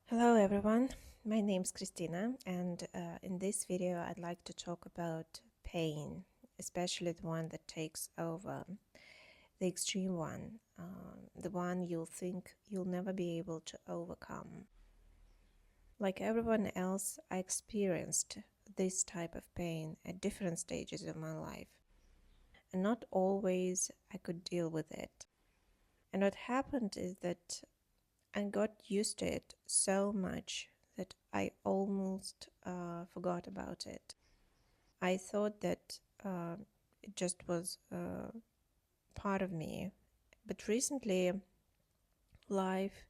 Hello everyone, my name is Christina, and in this video I'd like to talk about pain, especially the one that takes over, the extreme one, the one you'll think you'll never be able to overcome. Like everyone else, I experienced this type of pain at different stages of my life, and not always I could deal with it. And what happened is that I got used to it so much that I almost forgot about it. I thought that it just was part of me. But recently, life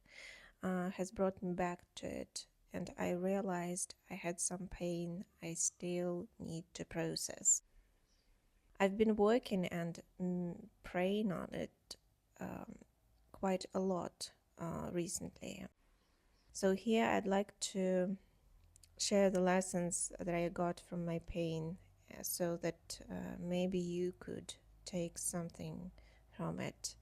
has brought me back to it, and I realized I had some pain I still need to process. I've been working and praying on it um, quite a lot recently. So here I'd like to share the lessons that I got from my pain so that maybe you could take something from it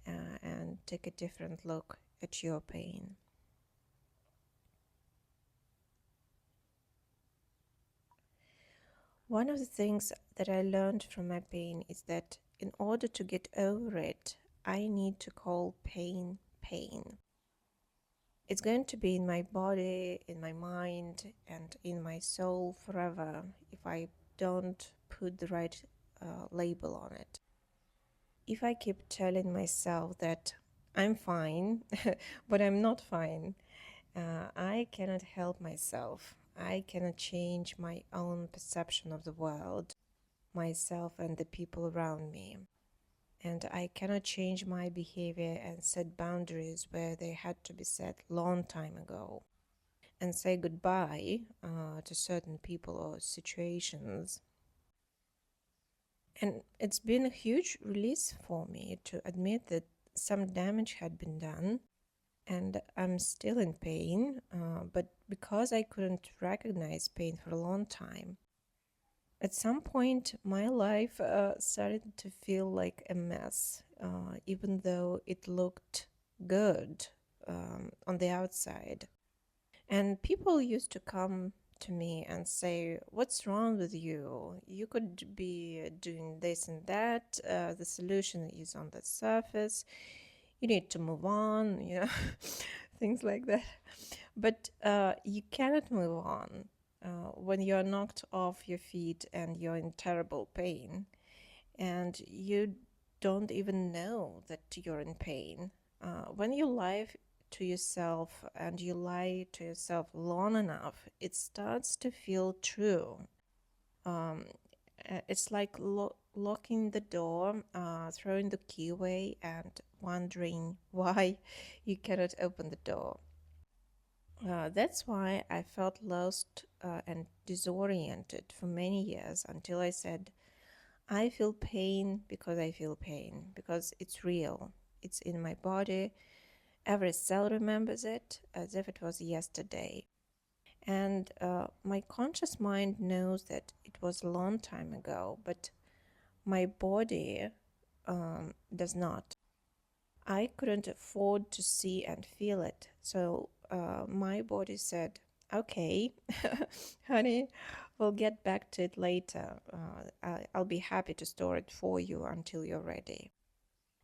and take a different look at your pain. One of the things that I learned from my pain is that in order to get over it, I need to call pain pain. It's going to be in my body, in my mind, and in my soul forever if I don't put the right label on it. If I keep telling myself that I'm fine, but I'm not fine, I cannot help myself. I cannot change my own perception of the world, myself, and the people around me. And I cannot change my behavior and set boundaries where they had to be set long time ago, and say goodbye to certain people or situations. And it's been a huge release for me to admit that some damage had been done and I'm still in pain, but because I couldn't recognize pain for a long time, at some point my life started to feel like a mess, even though it looked good on the outside. And people used to come to me and say, "What's wrong with you? You could be doing this and that. The solution is on the surface. You need to move on," things like that. But you cannot move on when you're knocked off your feet and you're in terrible pain, and you don't even know that you're in pain. When you lie to yourself and you lie to yourself long enough, it starts to feel true. Um, it's like locking the door, throwing the key away, and wondering why you cannot open the door. That's why I felt lost and disoriented for many years until I said, I feel pain because I feel pain, because it's real. It's in my body. Every cell remembers it as if it was yesterday. And my conscious mind knows that it was a long time ago, but my body does not. I couldn't afford to see and feel it. So my body said, okay, honey, we'll get back to it later. I'll be happy to store it for you until you're ready.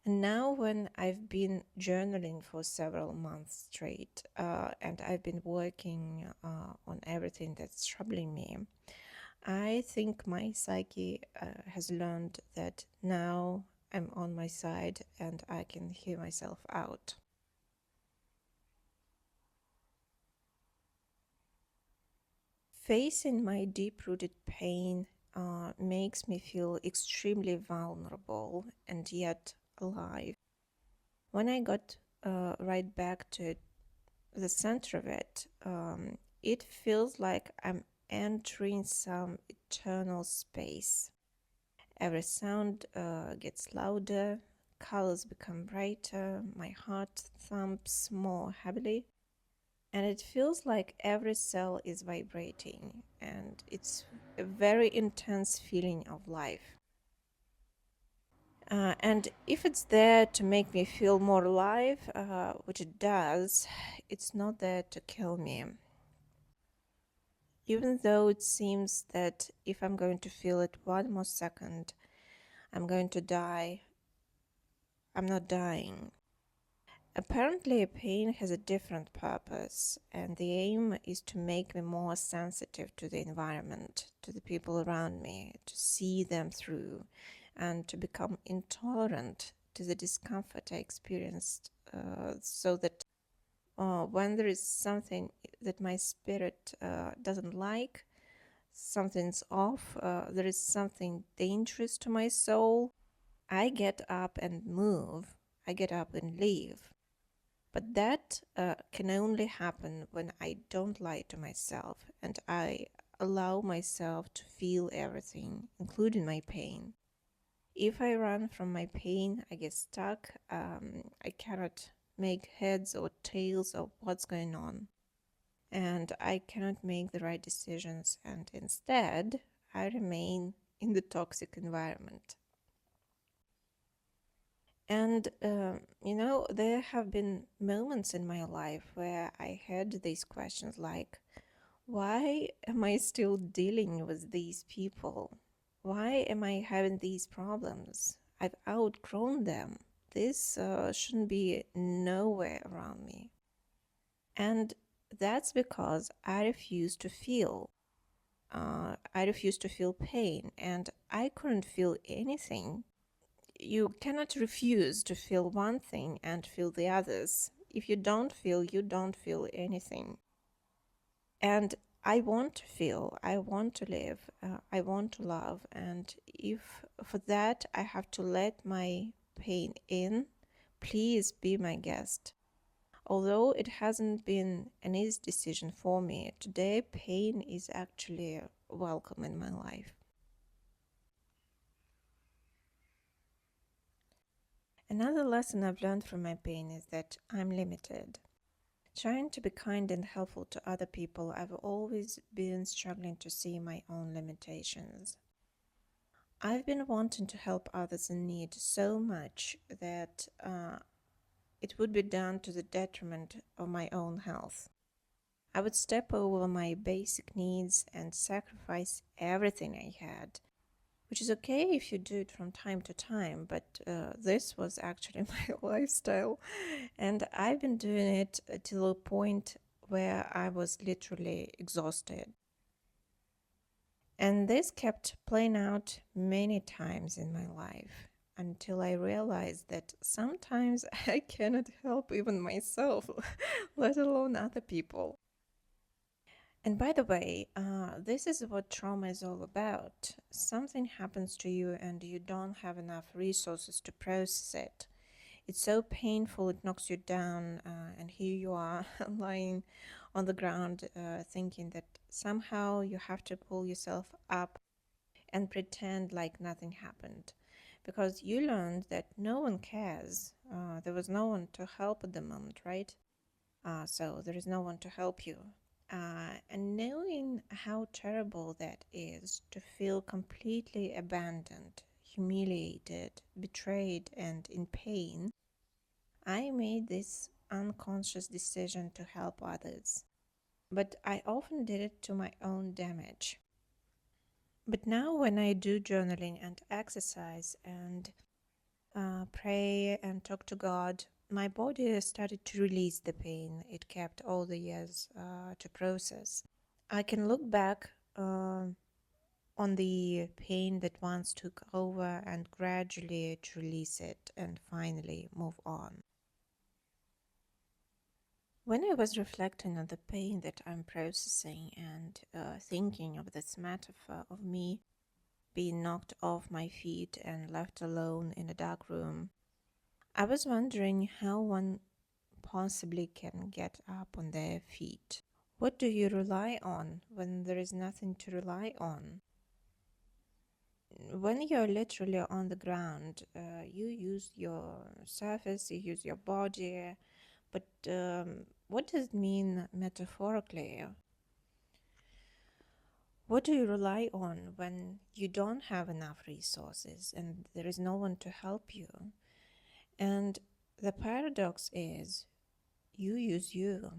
And now when I've been journaling for several months straight and I've been working on everything that's troubling me, I think my psyche has learned that now I'm on my side and I can hear myself out. Facing my deep-rooted pain makes me feel extremely vulnerable and yet alive. When I got right back to the center of it, it feels like I'm entering some eternal space. Every sound gets louder, colors become brighter, my heart thumps more heavily, and it feels like every cell is vibrating, and it's a very intense feeling of life. And if it's there to make me feel more alive, which it does, it's not there to kill me. Even though it seems that if I'm going to feel it one more second, I'm going to die, I'm not dying. Apparently, pain has a different purpose, and the aim is to make me more sensitive to the environment, to the people around me, to see them through, and to become intolerant to the discomfort I experienced, so that when there is something that my spirit doesn't like, something's off, there is something dangerous to my soul, I get up and move, I get up and leave. But that can only happen when I don't lie to myself and I allow myself to feel everything, including my pain. If I run from my pain, I get stuck. I cannot make heads or tails of what's going on. And I cannot make the right decisions. And instead, I remain in the toxic environment. And, there have been moments in my life where I had these questions like, why am I still dealing with these people? Why am I having these problems? I've outgrown them. This shouldn't be nowhere around me. And that's because I refuse to feel. I refuse to feel pain, and I couldn't feel anything. You cannot refuse to feel one thing and feel the others. If you don't feel, you don't feel anything. And I want to feel, I want to live, I want to love. And if for that I have to let my pain in, please be my guest. Although it hasn't been an easy decision for me, today pain is actually welcome in my life. Another lesson I've learned from my pain is that I'm limited. Trying to be kind and helpful to other people, I've always been struggling to see my own limitations. I've been wanting to help others in need so much that it would be done to the detriment of my own health. I would step over my basic needs and sacrifice everything I had, which is okay if you do it from time to time, but this was actually my lifestyle. And I've been doing it till a point where I was literally exhausted. And this kept playing out many times in my life until I realized that sometimes I cannot help even myself, let alone other people. And by the way, this is what trauma is all about. Something happens to you and you don't have enough resources to process it. It's so painful, it knocks you down, and here you are lying on the ground, thinking that somehow you have to pull yourself up and pretend like nothing happened. Because you learned that no one cares. There was no one to help at the moment, right? So there is no one to help you. And knowing how terrible that is to feel completely abandoned, humiliated, betrayed, and in pain, I made this unconscious decision to help others. But I often did it to my own damage. But now, when I do journaling and exercise and pray and talk to God, my body started to release the pain it kept all the years to process. I can look back on the pain that once took over and gradually to release it and finally move on. When I was reflecting on the pain that I'm processing and thinking of this metaphor of me being knocked off my feet and left alone in a dark room, I was wondering how one possibly can get up on their feet. What do you rely on when there is nothing to rely on? When you're literally on the ground, you use your surface, you use your body, but what does it mean metaphorically? What do you rely on when you don't have enough resources and there is no one to help you? And the paradox is you use you.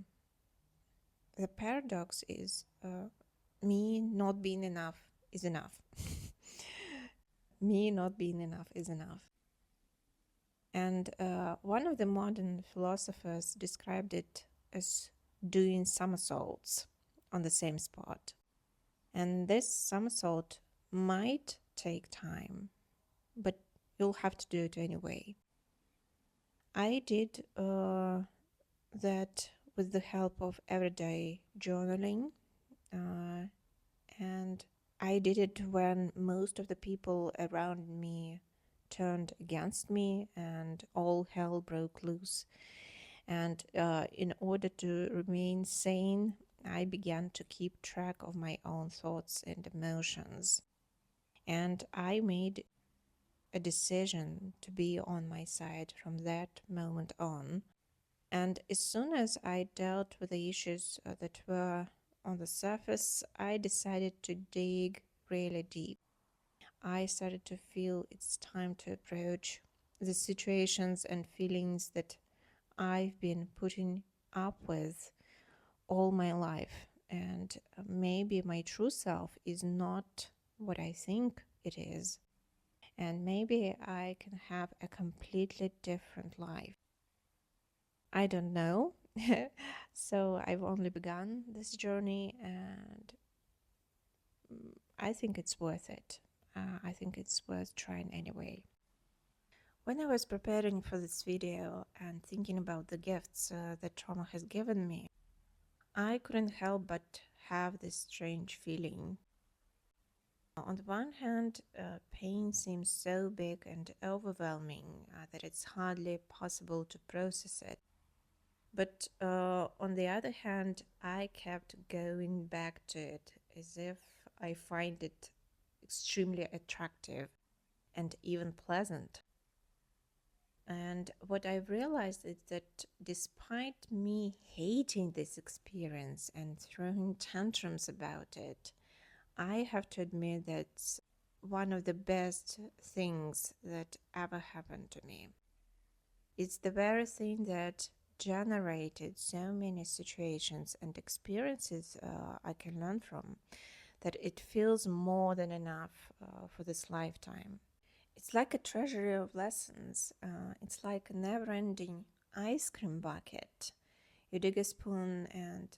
The paradox is me not being enough is enough. Me not being enough is enough. And one of the modern philosophers described it as doing somersaults on the same spot. And this somersault might take time, but you'll have to do it anyway. I did that with the help of everyday journaling, and I did it when most of the people around me turned against me and all hell broke loose. And in order to remain sane, I began to keep track of my own thoughts and emotions. And I made a decision to be on my side from that moment on. And as soon as I dealt with the issues that were on the surface, I decided to dig really deep. I started to feel it's time to approach the situations and feelings that I've been putting up with all my life. And maybe my true self is not what I think it is. And maybe I can have a completely different life. I don't know. So I've only begun this journey, and I think it's worth it. I think it's worth trying anyway. When I was preparing for this video and thinking about the gifts that trauma has given me, I couldn't help but have this strange feeling. On the one hand, pain seems so big and overwhelming that it's hardly possible to process it. But on the other hand, I kept going back to it as if I find it extremely attractive and even pleasant. And what I realized is that despite me hating this experience and throwing tantrums about it, I have to admit that's one of the best things that ever happened to me. It's the very thing that generated so many situations and experiences I can learn from, that it feels more than enough for this lifetime. It's like a treasury of lessons. It's like a never-ending ice cream bucket. You dig a spoon and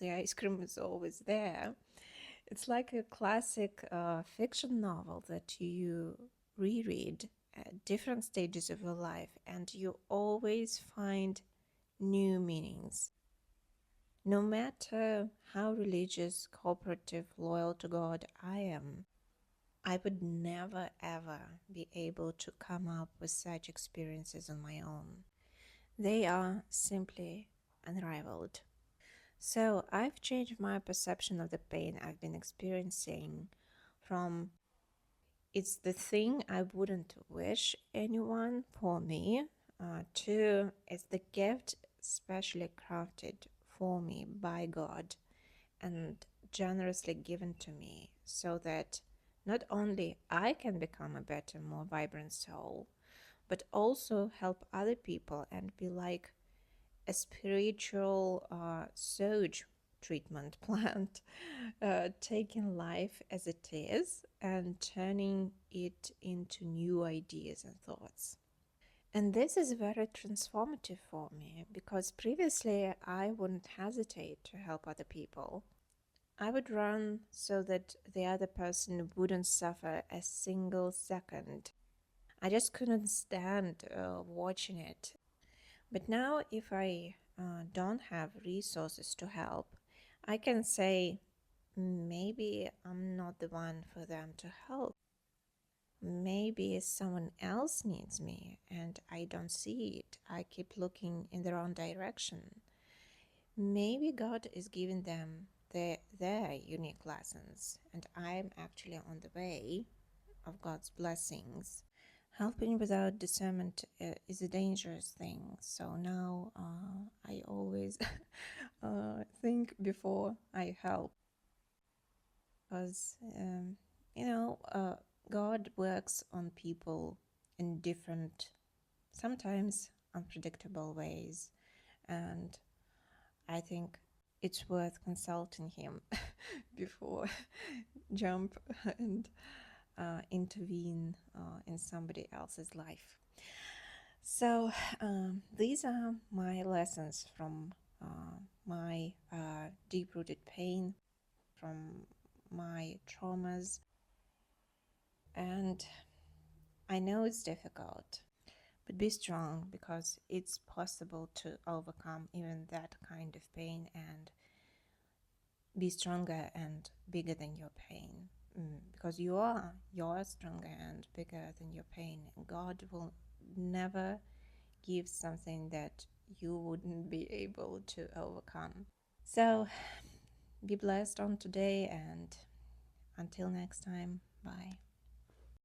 the ice cream is always there. It's like a classic fiction novel that you reread at different stages of your life, and you always find new meanings. No matter how religious, cooperative, loyal to God I am, I would never ever be able to come up with such experiences on my own. They are simply unrivaled. So I've changed my perception of the pain I've been experiencing from it's the thing I wouldn't wish anyone for me to it's the gift specially crafted for me by God and generously given to me so that not only I can become a better, more vibrant soul, but also help other people and be like a spiritual sewage treatment plant, taking life as it is and turning it into new ideas and thoughts. And this is very transformative for me because previously I wouldn't hesitate to help other people. I would run so that the other person wouldn't suffer a single second. I just couldn't stand watching it. But now, if I don't have resources to help, I can say, maybe I'm not the one for them to help. Maybe someone else needs me and I don't see it. I keep looking in the wrong direction. Maybe God is giving them their unique lessons, and I'm actually on the way of God's blessings. Helping without discernment is a dangerous thing. So now I always think before I help. because God works on people in different, sometimes unpredictable ways, and I think it's worth consulting him before jump and intervene in somebody else's life. So these are my lessons from my deep-rooted pain, from my traumas, and I know it's difficult, but be strong, because it's possible to overcome even that kind of pain and be stronger and bigger than your pain. Because you're stronger and bigger than your pain. God will never give something that you wouldn't be able to overcome. So be blessed on today, and until next time, bye.